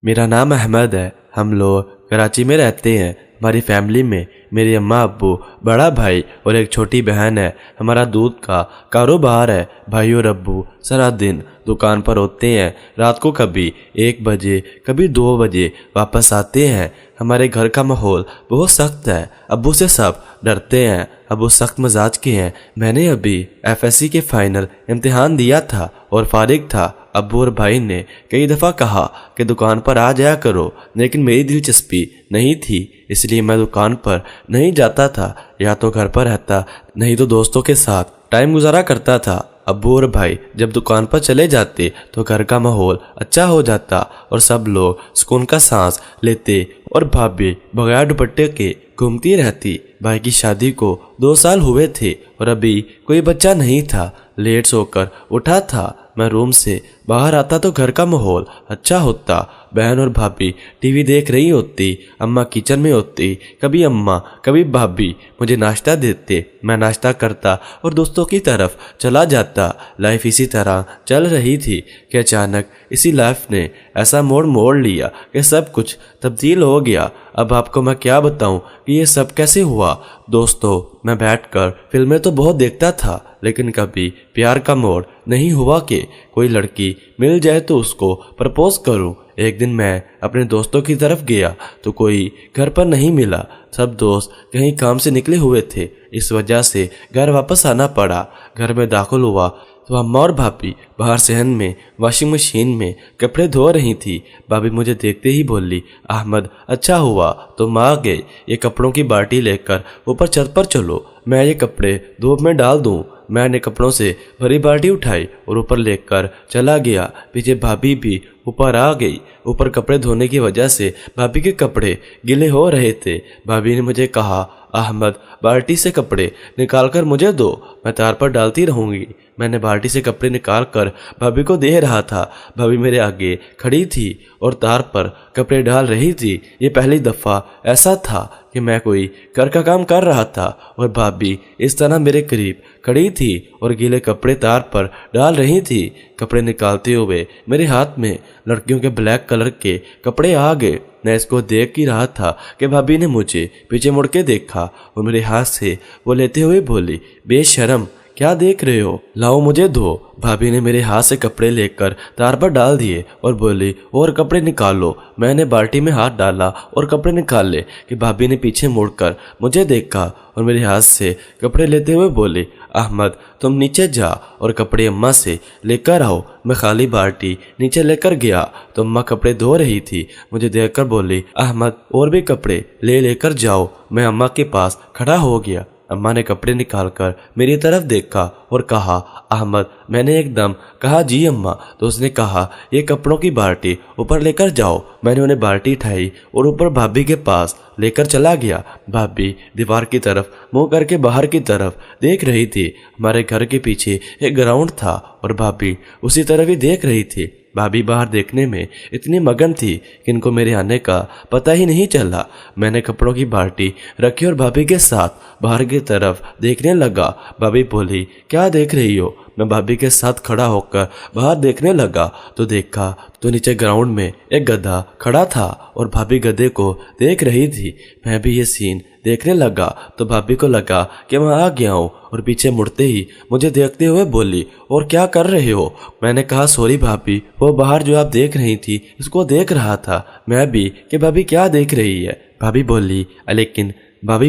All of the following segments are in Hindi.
मेरा नाम अहमद है। हम लोग कराची में रहते हैं। हमारी फैमिली में मेरी अम्मा अब्बू, बड़ा भाई और एक छोटी बहन है। हमारा दूध का कारोबार है। भाई और अब्बू सारा दिन दुकान पर होते हैं। रात को कभी 1 बजे कभी 2 बजे वापस आते हैं। हमारे घर का माहौल बहुत सख्त है। अब्बू से सब डरते हैं। अब्बू सख्त मिजाज के हैं। मैंने अभी FSC के फाइनल इम्तिहान दिया था और फारिग था। अब्बू और भाई ने कई दफ़ा कहा कि दुकान पर आ जाया करो, लेकिन मेरी दिलचस्पी नहीं थी, इसलिए मैं दुकान पर नहीं जाता था। या तो घर पर रहता, नहीं तो दोस्तों के साथ टाइम गुजारा करता था। अब्बू और भाई जब दुकान पर चले जाते तो घर का माहौल अच्छा हो जाता और सब लोग सुकून का सांस लेते और भाभी बगैर दुपट्टे के घूमती रहती। भाई की शादी को 2 साल हुए थे और अभी कोई बच्चा नहीं था। लेट सोकर उठा था। मैं रूम से बाहर आता तो घर का माहौल अच्छा होता। बहन और भाभी टीवी देख रही होती। अम्मा किचन में होती। कभी अम्मा कभी भाभी मुझे नाश्ता देते। मैं नाश्ता करता और दोस्तों की तरफ चला जाता। लाइफ इसी तरह चल रही थी कि अचानक इसी लाइफ ने ऐसा मोड़ लिया कि सब कुछ तब्दील हो गया। अब आपको मैं क्या बताऊं कि ये सब कैसे हुआ। दोस्तों, मैं बैठकर फिल्में तो बहुत देखता था, लेकिन कभी प्यार का मोड़ नहीं हुआ कि कोई लड़की मिल जाए तो उसको प्रपोज करूं। एक दिन मैं अपने दोस्तों की तरफ गया तो कोई घर पर नहीं मिला। सब दोस्त कहीं काम से निकले हुए थे, इस वजह से घर वापस आना पड़ा। घर में दाखिल हुआ तो अम्मा और भाभी बाहर सहन में वॉशिंग मशीन में कपड़े धो रही थी। भाभी मुझे देखते ही बोली, अहमद अच्छा हुआ तुम आ गए। ये कपड़ों की बाल्टी लेकर ऊपर छत पर चलो, मैं ये कपड़े धूप में डाल दूं। मैंने कपड़ों से भरी बाल्टी उठाई और ऊपर लेकर चला गया। पीछे भाभी भी ऊपर आ गई। ऊपर कपड़े धोने की वजह से भाभी के कपड़े गीले हो रहे थे। भाभी ने मुझे कहा, अहमद बाल्टी से कपड़े निकालकर मुझे दो, मैं तार पर डालती रहूंगी। मैंने बाल्टी से कपड़े निकालकर भाभी को दे रहा था। भाभी मेरे आगे खड़ी थी और तार पर कपड़े डाल रही थी। ये पहली दफ़ा ऐसा था कि मैं कोई घर का काम कर रहा था और भाभी इस तरह मेरे करीब खड़ी थी और गीले कपड़े तार पर डाल रही थी। कपड़े निकालते हुए मेरे हाथ में लड़कियों के ब्लैक कलर के कपड़े आ गए। मैं इसको देख ही रहा था कि भाभी ने मुझे पीछे मुड़ के देखा और मेरे हाथ से वो लेते हुए बोली, बेशरम क्या देख रहे हो, लाओ मुझे दो। भाभी ने मेरे हाथ से कपड़े लेकर तार पर डाल दिए और बोली, और कपड़े निकालो। मैंने बाल्टी में हाथ डाला और कपड़े निकाले कि भाभी ने पीछे मुड़कर मुझे देखा और मेरे हाथ से कपड़े लेते हुए बोली, अहमद तुम नीचे जा और कपड़े अम्मा से लेकर आओ। मैं खाली बाल्टी नीचे लेकर गया तो अम्मा कपड़े धो रही थी। मुझे देखकर बोली, अहमद और भी कपड़े लेकर जाओ। मैं अम्मा के पास खड़ा हो गया। अम्मा ने कपड़े निकालकर मेरी तरफ देखा और कहा, अहमद। मैंने एकदम कहा, जी अम्मा। तो उसने कहा, ये कपड़ों की बाल्टी ऊपर लेकर जाओ। मैंने उन्हें बाल्टी उठाई और ऊपर भाभी के पास लेकर चला गया। भाभी दीवार की तरफ मुंह करके बाहर की तरफ देख रही थी। हमारे घर के पीछे एक ग्राउंड था और भाभी उसी तरफ ही देख रही थी। भाभी बाहर देखने में इतनी मगन थी कि इनको मेरे आने का पता ही नहीं चला। मैंने कपड़ों की बाल्टी रखी और भाभी के साथ बाहर की तरफ देखने लगा। भाभी बोली, क्या देख रही हो। मैं भाभी के साथ खड़ा होकर बाहर देखने लगा तो देखा तो नीचे ग्राउंड में एक गधा खड़ा था और भाभी गधे को देख रही थी। मैं भी ये सीन देखने लगा तो भाभी को लगा कि मैं आ गया हूँ और पीछे मुड़ते ही मुझे देखते हुए बोली, और क्या कर रहे हो। मैंने कहा, सॉरी भाभी, वो बाहर जो आप देख रही थी उसको देख रहा था। मैं भी कि भाभी क्या देख रही है। भाभी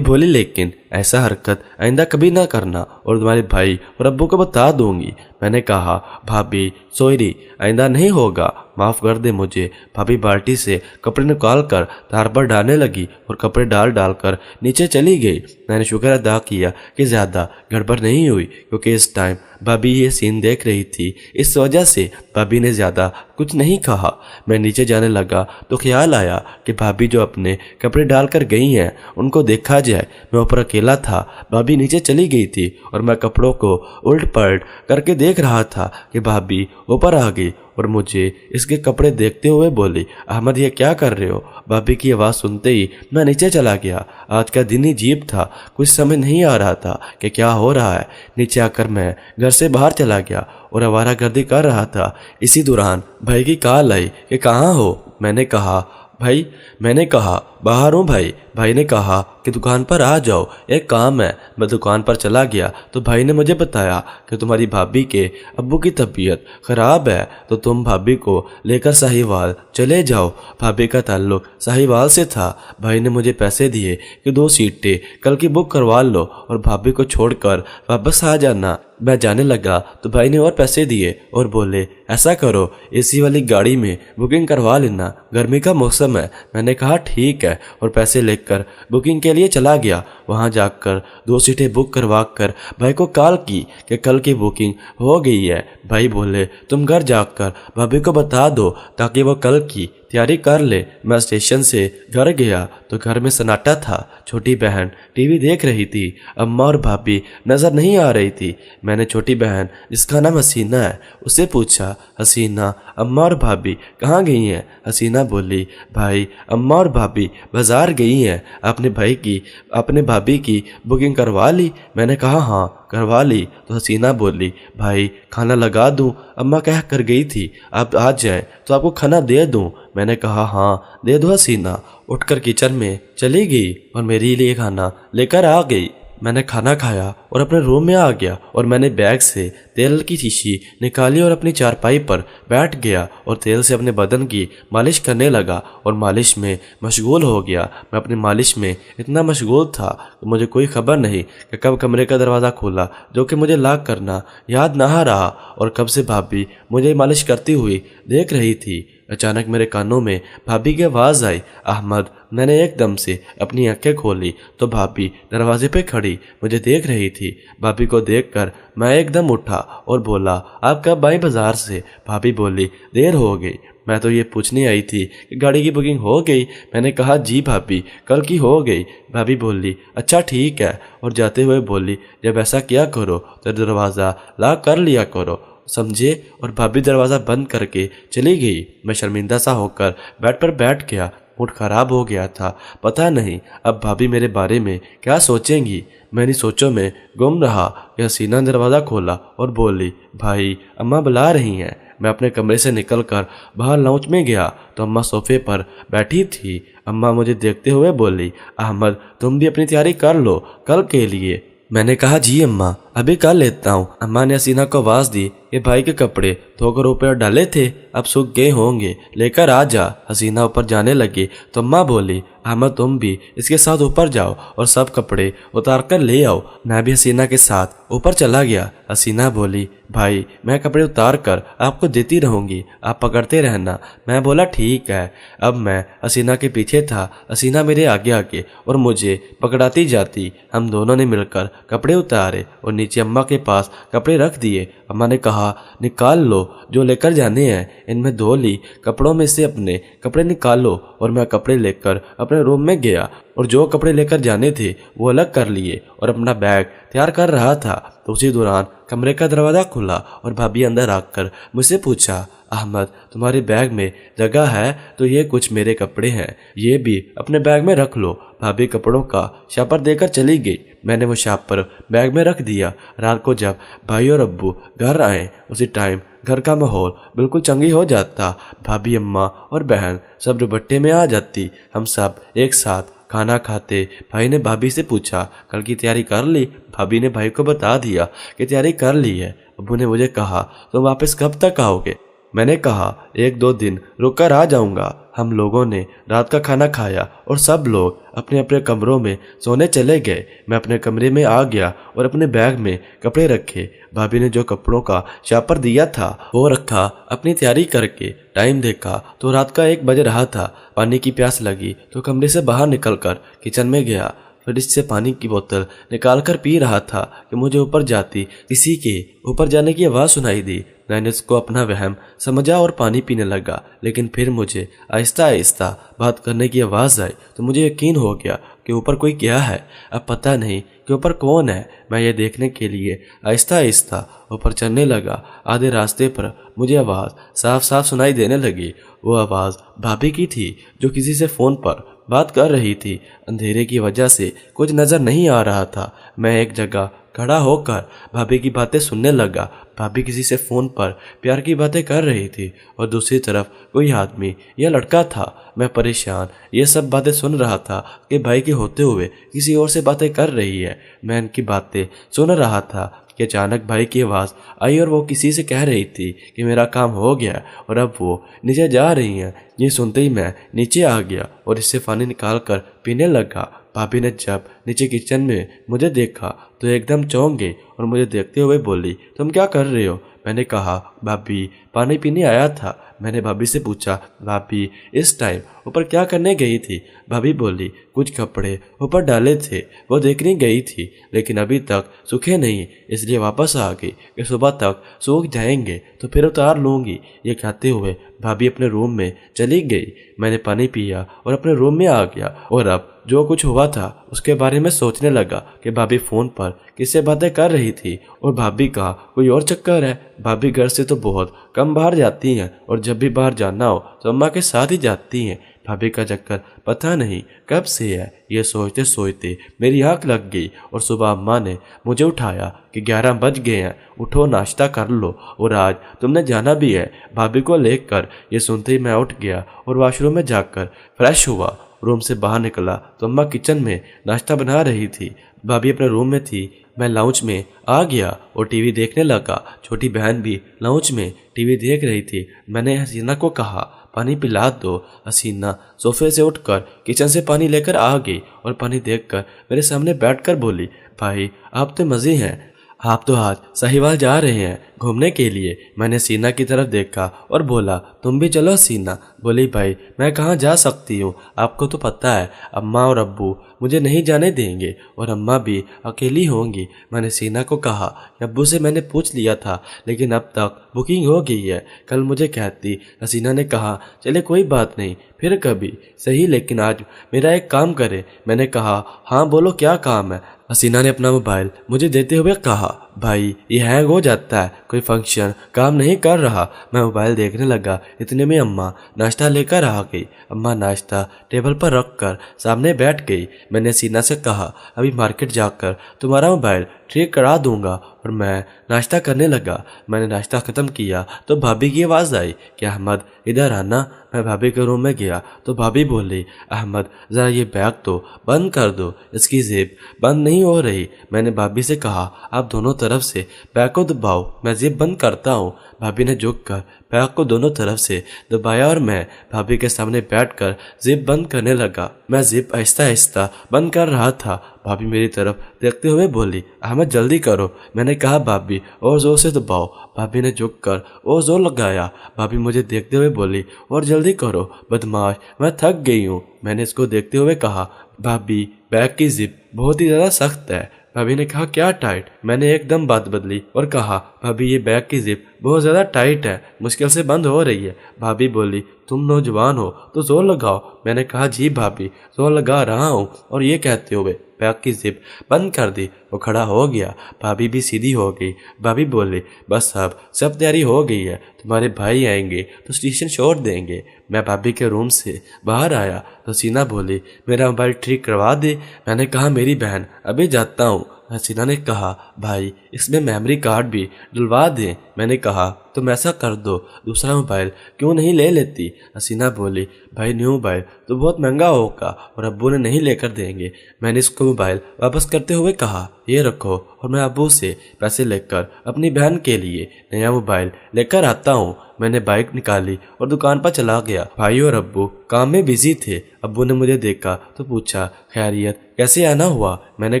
बोली लेकिन ऐसा हरकत आइंदा कभी ना करना और तुम्हारे भाई और अब्बू को बता दूंगी। मैंने कहा, भाभी सॉरी, आइंदा नहीं होगा, माफ़ कर दे मुझे। भाभी बाल्टी से कपड़े निकाल कर तार पर डालने लगी और कपड़े डाल कर नीचे चली गई। मैंने शुक्र अदा किया कि ज़्यादा गड़बड़ नहीं हुई, क्योंकि इस टाइम भाभी ये सीन देख रही थी। इस वजह से भाभी ने ज़्यादा कुछ नहीं कहा। मैं नीचे जाने लगा तो ख्याल आया कि भाभी जो अपने कपड़े डालकर गई हैं उनको देखा जाए। मैं ऊपर अकेला था। भाभी नीचे चली गई थी और मैं कपड़ों को उल्ट पलट करके देख रहा था कि भाभी ऊपर आ गई और मुझे इसके कपड़े देखते हुए बोली, अहमद ये क्या कर रहे हो। भाभी की आवाज़ सुनते ही मैं नीचे चला गया। आज का दिन ही अजीब था, कुछ समझ नहीं आ रहा था कि क्या हो रहा है। नीचे आकर मैं घर से बाहर चला गया और आवारागर्दी कर रहा था। इसी दौरान भाई की कॉल आई कि कहाँ हो। मैंने कहा बाहर हूँ भाई। भाई ने कहा कि दुकान पर आ जाओ, एक काम है। मैं दुकान पर चला गया तो भाई ने मुझे बताया कि तुम्हारी भाभी के अब्बू की तबीयत ख़राब है, तो तुम भाभी को लेकर साहिवाल चले जाओ। भाभी का ताल्लुक साहिवाल से था। भाई ने मुझे पैसे दिए कि 2 सीटें कल की बुक करवा लो और भाभी को छोड़कर वापस आ जाना। मैं जाने लगा तो भाई ने और पैसे दिए और बोले ऐसा करो, एसी वाली गाड़ी में बुकिंग करवा लेना, गर्मी का मौसम है। मैंने कहा ठीक है और पैसे लेकर बुकिंग के लिए चला गया। वहां जाकर 2 सीटें बुक करवा कर भाई को कॉल की कि कल की बुकिंग हो गई है। भाई बोले तुम घर जाकर भाभी को बता दो ताकि वो कल की तैयारी कर ले। मैं स्टेशन से घर गया तो घर में सन्नाटा था। छोटी बहन टीवी देख रही थी। अम्मा और भाभी नजर नहीं आ रही थी। मैंने छोटी बहन जिसका नाम हसीना है उससे पूछा, हसीना अम्मा और भाभी कहाँ गई हैं? हसीना बोली, भाई अम्मा और भाभी बाजार गई हैं। अपने भाभी की बुकिंग करवा ली? मैंने कहा हाँ करवा ली। तो हसीना बोली, भाई खाना लगा दूं? अम्मा कह कर गई थी आप आ जाएं तो आपको खाना दे दूं। मैंने कहा हाँ दे दो। हसीना उठकर किचन में चली गई और मेरे लिए खाना लेकर आ गई। मैंने खाना खाया और अपने रूम में आ गया और मैंने बैग से तेल की शीशी निकाली और अपनी चारपाई पर बैठ गया और तेल से अपने बदन की मालिश करने लगा और मालिश में मशगूल हो गया। मैं अपनी मालिश में इतना मशगूल था कि मुझे कोई खबर नहीं कि कब कमरे का दरवाज़ा खोला, जो कि मुझे लॉक करना याद ना रहा, और कब से भाभी मुझे मालिश करती हुई देख रही थी। अचानक मेरे कानों में भाभी की आवाज़ आई, अहमद। मैंने एकदम से अपनी आंखें खोली तो भाभी दरवाजे पे खड़ी मुझे देख रही थी। भाभी को देखकर मैं एकदम उठा और बोला, आप कब आए बाजार से? भाभी बोली, देर हो गई। मैं तो ये पूछने आई थी कि गाड़ी की बुकिंग हो गई। मैंने कहा जी भाभी कल की हो गई। भाभी बोली अच्छा ठीक है, और जाते हुए बोली, जब ऐसा किया करो तो दरवाज़ा लॉक कर लिया करो, समझे? और भाभी दरवाज़ा बंद करके चली गई। मैं शर्मिंदा सा होकर बेड पर बैठ गया। मूड खराब हो गया था। पता नहीं अब भाभी मेरे बारे में क्या सोचेंगी। मेरी सोचों में गुम रहा कि हसीना दरवाज़ा खोला और बोली, भाई अम्मा बुला रही हैं। मैं अपने कमरे से निकलकर बाहर लाउंज में गया तो अम्मा सोफे पर बैठी थी। अम्मा मुझे देखते हुए बोली, अहमद तुम भी अपनी तैयारी कर लो कल के लिए। मैंने कहा जी अम्मा अभी कर लेता हूँ। अम्मा ने हसीना को आवाज़ दी कि भाई के कपड़े धोकर ऊपर डाले थे, अब सूख गए होंगे, लेकर आ जा। हसीना ऊपर जाने लगी तो अम्मा बोली, अहमद तुम भी इसके साथ ऊपर जाओ और सब कपड़े उतार कर ले आओ। मैं भी हसीना के साथ ऊपर चला गया। हसीना बोली, भाई मैं कपड़े उतार कर आपको देती रहूँगी, आप पकड़ते रहना। मैं बोला ठीक है। अब मैं हसीना के पीछे था, हसीना मेरे आगे आगे और मुझे पकड़ाती जाती। हम दोनों ने मिलकर कपड़े उतारे और नीचे अम्मा के पास कपड़े रख दिए। अम्मा ने कहा, निकाल लो जो लेकर जाने हैं। इनमें धो ली कपड़ों में से अपने कपड़े निकालो। और मैं कपड़े लेकर अपने रूम में गया और जो कपड़े लेकर जाने थे वो अलग कर लिए और अपना बैग तैयार कर रहा था। तो उसी दौरान कमरे का दरवाज़ा खुला और भाभी अंदर आकर मुझसे पूछा, अहमद तुम्हारे बैग में जगह है तो ये कुछ मेरे कपड़े हैं, ये भी अपने बैग में रख लो। भाभी कपड़ों का शापर देकर चली गई। मैंने वो शापर बैग में रख दिया। रात को जब भाई और अब्बू घर आए उसी टाइम घर का माहौल बिल्कुल चंगी हो जाता। भाभी अम्मा और बहन सब दुपट्टे में आ जाती। हम सब एक साथ खाना खाते। भाई ने भाभी से पूछा, कल की तैयारी कर ली? भाभी ने भाई को बता दिया कि तैयारी कर ली है। अब्बू ने मुझे कहा, तुम वापस कब तक आओगे? मैंने कहा 1-2 दिन रुक कर आ जाऊंगा। हम लोगों ने रात का खाना खाया और सब लोग अपने अपने कमरों में सोने चले गए। मैं अपने कमरे में आ गया और अपने बैग में कपड़े रखे। भाभी ने जो कपड़ों का शापर दिया था वो रखा। अपनी तैयारी करके टाइम देखा तो रात का 1 बज रहा था। पानी की प्यास लगी तो कमरे से बाहर निकलकर किचन में गया। फ्रिज से पानी की बोतल निकालकर पी रहा था कि मुझे ऊपर जाती किसी के ऊपर जाने की आवाज़ सुनाई दी। मैंने इसको अपना वहम समझा और पानी पीने लगा, लेकिन फिर मुझे आहिस्ता आहिस्ता बात करने की आवाज़ आई तो मुझे यकीन हो गया कि ऊपर कोई क्या है। अब पता नहीं कि ऊपर कौन है। मैं ये देखने के लिए आहिस्ता आहिस्ता ऊपर चढ़ने लगा। आधे रास्ते पर मुझे आवाज़ साफ साफ सुनाई देने लगी। वो आवाज़ भाभी की थी जो किसी से फ़ोन पर बात कर रही थी। अंधेरे की वजह से कुछ नज़र नहीं आ रहा था। मैं एक जगह खड़ा होकर भाभी की बातें सुनने लगा। भाभी किसी से फ़ोन पर प्यार की बातें कर रही थी और दूसरी तरफ कोई आदमी या लड़का था। मैं परेशान ये सब बातें सुन रहा था कि भाई के होते हुए किसी और से बातें कर रही है। मैं इनकी बातें सुन रहा था कि अचानक भाई की आवाज़ आई और वो किसी से कह रही थी कि मेरा काम हो गया और अब वो नीचे जा रही हैं। ये सुनते ही मैं नीचे आ गया और इससे पानी निकाल कर पीने लगा। भाभी ने जब नीचे किचन में मुझे देखा तो एकदम चौंक गई और मुझे देखते हुए बोली, तुम क्या कर रहे हो? मैंने कहा, भाभी पानी पीने आया था। मैंने भाभी से पूछा, भाभी इस टाइम ऊपर क्या करने गई थी? भाभी बोली, कुछ कपड़े ऊपर डाले थे वो देखने गई थी, लेकिन अभी तक सूखे नहीं इसलिए वापस आ गई कि सुबह तक सूख जाएंगे तो फिर उतार लूँगी। ये कहते हुए भाभी अपने रूम में चली गई। मैंने पानी पिया और अपने रूम में आ गया और अब जो कुछ हुआ था उसके बारे में सोचने लगा कि भाभी फ़ोन पर किससे बातें कर रही थी और भाभी का कोई और चक्कर है। भाभी घर से तो बहुत कम बाहर जाती हैं और जब भी बाहर जाना हो तो अम्मा के साथ ही जाती हैं। भाभी का चक्कर पता नहीं कब से है। ये सोचते सोचते मेरी आँख लग गई और सुबह अम्मा ने मुझे उठाया कि 11 बज गए हैं, उठो नाश्ता कर लो और आज तुमने जाना भी है भाभी को लेकर। ये सुनते ही मैं उठ गया और वॉशरूम में जाकर फ्रेश हुआ। रूम से बाहर निकला तो अम्मा किचन में नाश्ता बना रही थी। भाभी अपने रूम में थी। मैं लाउंज में आ गया और टीवी देखने लगा। छोटी बहन भी लाउंज में टीवी देख रही थी। मैंने हसीना को कहा, पानी पिला दो। हसीना सोफे से उठकर किचन से पानी लेकर आ गई और पानी देखकर मेरे सामने बैठकर बोली, भाई आप तो मज़े हैं, आप तो आज साहिवाल जा रहे हैं घूमने के लिए। मैंने सीना की तरफ देखा और बोला, तुम भी चलो सीना। बोली, भाई मैं कहाँ जा सकती हूँ, आपको तो पता है अम्मा और अब्बू मुझे नहीं जाने देंगे और अम्मा भी अकेली होंगी। मैंने सीना को कहा, अब्बू से मैंने पूछ लिया था लेकिन अब तक बुकिंग हो गई है, कल मुझे कहती। हसीना ने कहा, चले कोई बात नहीं फिर कभी सही, लेकिन आज मेरा एक काम करे। मैंने कहा, हाँ बोलो क्या काम है? हसीना ने अपना मोबाइल मुझे देते हुए कहा, भाई ये हैंग हो जाता है, कोई फंक्शन काम नहीं कर रहा। मैं मोबाइल देखने लगा। इतने में अम्मा नाश्ता लेकर आ गई। अम्मा नाश्ता टेबल पर रख कर सामने बैठ गई। मैंने सीना से कहा, अभी मार्केट जाकर तुम्हारा मोबाइल ठीक करा दूंगा और मैं नाश्ता करने लगा। मैंने नाश्ता ख़त्म किया तो भाभी की आवाज़ आई कि अहमद इधर आना। मैं भाभी के रूम में गया तो भाभी बोली, अहमद ज़रा ये बैग तो बंद कर दो, इसकी जेब बंद नहीं हो रही। मैंने भाभी से कहा, आप दोनों तरफ से बैग को दबाओ, मैं जेब बंद करता हूँ। भाभी ने झुककर बैग को दोनों तरफ से दबाया और मैं भाभी के सामने बैठकर जेब बंद करने लगा। मैं जेब आहिस्ता आहिस्ता बंद कर रहा था। भाभी मेरी तरफ देखते हुए बोली, अहमद जल्दी करो। मैंने कहा, भाभी और ज़ोर से दबाओ। भाभी ने झुककर और ज़ोर लगाया। भाभी मुझे देखते हुए बोली, और जल्दी करो बदमाश, मैं थक गई हूँ। मैंने इसको देखते हुए कहा, भाभी बैग की जिप बहुत ही ज़्यादा सख्त है। भाभी ने कहा, क्या टाइट? मैंने एकदम बात बदली और कहा, भाभी ये बैग की जिप बहुत ज़्यादा टाइट है, मुश्किल से बंद हो रही है। भाभी बोली, तुम नौजवान हो तो जोर लगाओ। मैंने कहा, जी भाभी जोर लगा रहा हूँ। और ये कहते हुए बैग की जिप बंद कर दी। वो खड़ा हो गया। भाभी भी सीधी हो गई। भाभी बोली, बस अब सब तैयारी हो गई है, तुम्हारे भाई आएंगे तो स्टेशन छोड़ देंगे। मैं भाभी के रूम से बाहर आया तो सीना बोली, मेरा मोबाइल ठीक करवा दे। मैंने कहा, मेरी बहन अभी जाता हूँ। हसीना ने कहा, भाई इसमें मेमोरी कार्ड भी डलवा दें। मैंने कहा, तुम ऐसा कर दो, दूसरा मोबाइल क्यों नहीं ले लेती? हसीना बोली, भाई न्यू मोबाइल तो बहुत महंगा होगा और अब्बू ने नहीं लेकर देंगे। मैंने इसको मोबाइल वापस करते हुए कहा, ये रखो और मैं अब्बू से पैसे लेकर अपनी बहन के लिए नया मोबाइल लेकर आता हूँ। मैंने बाइक निकाली और दुकान पर चला गया। भाई और अब्बू काम में बिजी थे। अब्बू ने मुझे देखा तो पूछा, खैरियत, कैसे आना हुआ? मैंने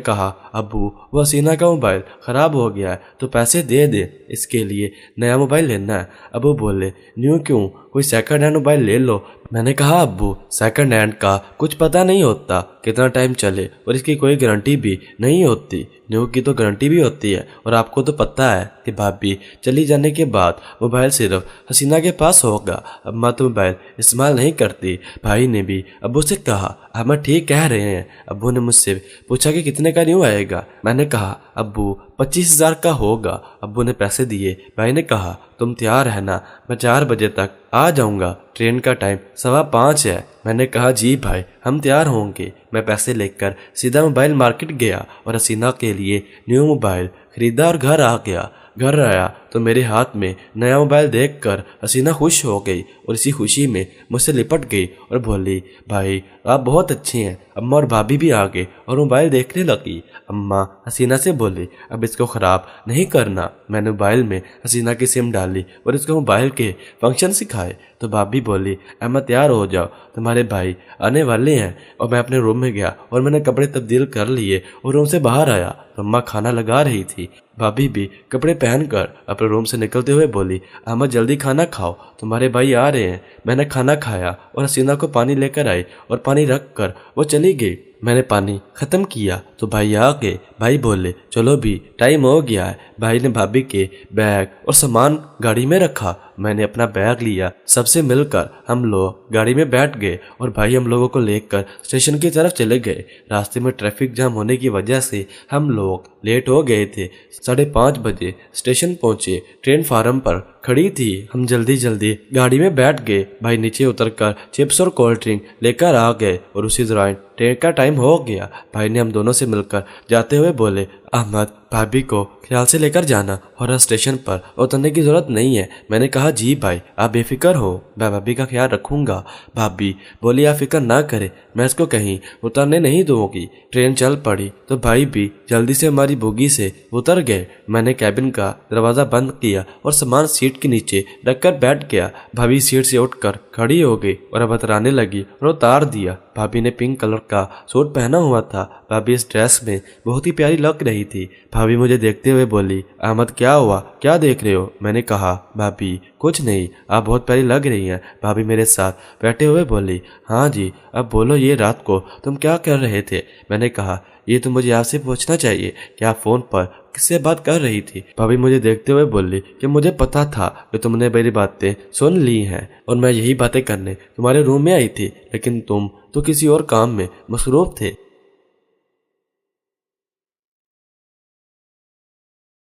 कहा, अब्बू वो हसीना का मोबाइल ख़राब हो गया है तो पैसे दे दे, इसके लिए नया मोबाइल लेना है। अब्बू बोले, न्यू क्यों, कोई सेकंड हैंड मोबाइल ले लो। मैंने कहा, अब्बू सेकंड हैंड का कुछ पता नहीं होता कितना टाइम चले और इसकी कोई गारंटी भी नहीं होती, न्यू की तो गारंटी भी होती है। और आपको तो पता है कि भाभी चली जाने के बाद मोबाइल सिर्फ हसीना के पास होगा। अम्मा तो मोबाइल इस्तेमाल नहीं करती। भाई ने भी अब अब्बू से कहा अहमद ठीक कह रहे हैं। अब्बू ने मुझसे पूछा कि कितने का न्यू आएगा। मैंने कहा अब्बू 25,000 का होगा। अब्बू ने पैसे दिए। भाई ने कहा तुम तैयार है ना, मैं 4 बजे तक आ जाऊंगा, ट्रेन का टाइम 5:15 है। मैंने कहा जी भाई हम तैयार होंगे। मैं पैसे लेकर सीधा मोबाइल मार्केट गया और हसीना के लिए न्यू मोबाइल खरीदा और घर आ गया। घर आया तो मेरे हाथ में नया मोबाइल देखकर हसीना खुश हो गई और इसी खुशी में मुझसे लिपट गई और बोली भाई आप बहुत अच्छे हैं। अम्मा और भाभी भी आ गए और मोबाइल देखने लगी। अम्मा हसीना से बोली अब इसको ख़राब नहीं करना। मैंने मोबाइल में हसीना की सिम डाली और इसको मोबाइल के फंक्शन सिखाए तो भाभी बोली अहमद तैयार हो जाओ, तुम्हारे भाई आने वाले हैं। और मैं अपने रूम में गया और मैंने कपड़े तब्दील कर लिए और रूम से बाहर आया तो अम्मा खाना लगा रही थी। भाभी भी कपड़े पहनकर अपने रूम से निकलते हुए बोली अहमद जल्दी खाना खाओ, तुम्हारे भाई आ रहे हैं। मैंने खाना खाया और हसीना को पानी लेकर आई और पानी रख कर वो चली गई। मैंने पानी ख़त्म किया तो भाई आ गए। भाई बोले चलो भी टाइम हो गया है। भाई ने भाभी के बैग और सामान गाड़ी में रखा। मैंने अपना बैग लिया। सबसे मिलकर हम लोग गाड़ी में बैठ गए और भाई हम लोगों को लेकर स्टेशन की तरफ चले गए। रास्ते में ट्रैफिक जाम होने की वजह से हम लोग लेट हो गए थे। 5:30 बजे स्टेशन पहुंचे। ट्रेन फार्म पर खड़ी थी। हम जल्दी जल्दी गाड़ी में बैठ गए। भाई नीचे उतरकर चिप्स और कोल्ड ड्रिंक लेकर आ गए और उसी दौरान ट्रेन का टाइम हो गया। भाई ने हम दोनों से मिलकर जाते हुए बोले अहमद भाभी को ख्याल से लेकर जाना और स्टेशन पर उतरने की जरूरत नहीं है। मैंने कहा जी भाई आप बेफिक्र हो, मैं भाभी का ख्याल रखूंगा। भाभी बोली आप फिक्र ना करे, मैं इसको कहीं उतरने नहीं दूंगी। ट्रेन चल पड़ी तो भाई भी जल्दी से हमारी बोगी से उतर गए। मैंने कैबिन का दरवाज़ा बंद किया और सामान सीट के नीचे रखकर बैठ गया। भाभी सीट से उठकर खड़ी हो गई और बतराने लगी और उतार दिया। भाभी ने पिंक कलर का सूट पहना हुआ था। भाभी इस ड्रेस में बहुत ही प्यारी लग रही थी। भाभी मुझे देखते हुए बोली अहमद क्या हुआ, क्या देख रहे हो। मैंने कहा भाभी कुछ नहीं, आप बहुत प्यारी लग रही हैं। भाभी मेरे साथ बैठे हुए बोली हाँ जी अब बोलो ये रात को तुम क्या कर रहे थे। मैंने कहा ये तो मुझे आपसे पूछना चाहिए कि आप फ़ोन पर किससे बात कर रही थी। भाभी मुझे देखते हुए बोली कि मुझे पता था कि तुमने मेरी बातें सुन ली हैं और मैं यही बातें करने तुम्हारे रूम में आई थी, लेकिन तुम तो किसी और काम में मसरूफ थे।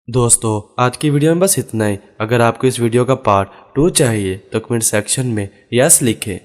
दोस्तों आज की वीडियो में बस इतना ही। अगर आपको इस वीडियो का पार्ट 2 चाहिए तो कमेंट सेक्शन में यस लिखें।